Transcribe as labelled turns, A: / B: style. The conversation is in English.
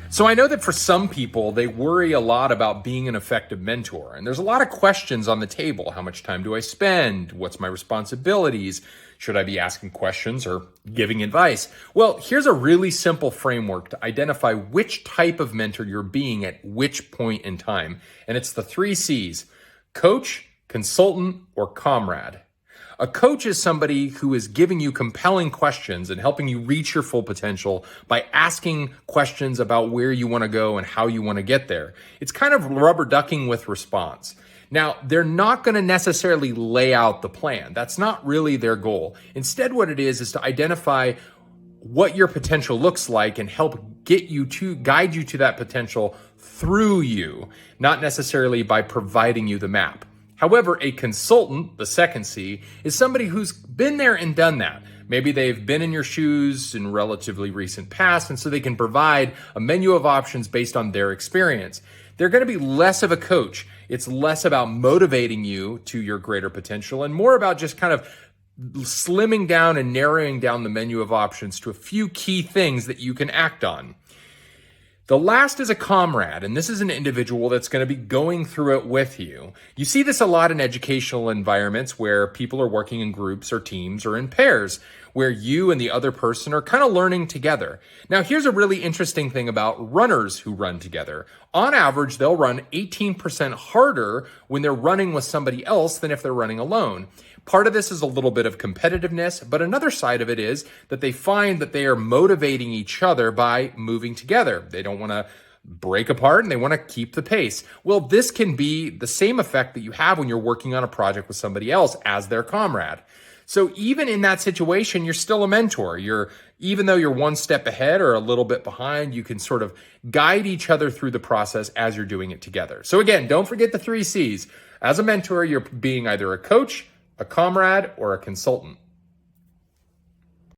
A: So I know that for some people, they worry a lot about being an effective mentor. And there's a lot of questions on the table. How much time do I spend? What's my responsibilities? Should I be asking questions or giving advice? Well, here's a really simple framework to identify which type of mentor you're being at which point in time. And it's the 3 C's: coach, consultant, or comrade. A coach is somebody who is giving you compelling questions and helping you reach your full potential by asking questions about where you want to go and how you want to get there. It's kind of rubber ducking with response. Now, they're not going to necessarily lay out the plan. That's not really their goal. Instead, what it is to identify what your potential looks like and help guide you to that potential through you, not necessarily by providing you the map. However, a consultant, the second C, is somebody who's been there and done that. Maybe they've been in your shoes in relatively recent past, and so they can provide a menu of options based on their experience. They're going to be less of a coach. It's less about motivating you to your greater potential and more about just kind of slimming down and narrowing down the menu of options to a few key things that you can act on. The last is a comrade, and this is an individual that's going to be going through it with you. You see this a lot in educational environments where people are working in groups or teams or in pairs, where you and the other person are kind of learning together. Now, here's a really interesting thing about runners who run together. On average, they'll run 18% harder when they're running with somebody else than if they're running alone. Part of this is a little bit of competitiveness, but another side of it is that they find that they are motivating each other by moving together. They don't want to break apart and they want to keep the pace. Well, this can be the same effect that you have when you're working on a project with somebody else as their comrade. So even in that situation, you're still a mentor. Even though you're one step ahead or a little bit behind, you can sort of guide each other through the process as you're doing it together. So again, don't forget the 3 C's. As a mentor, you're being either a coach, a comrade, or a consultant.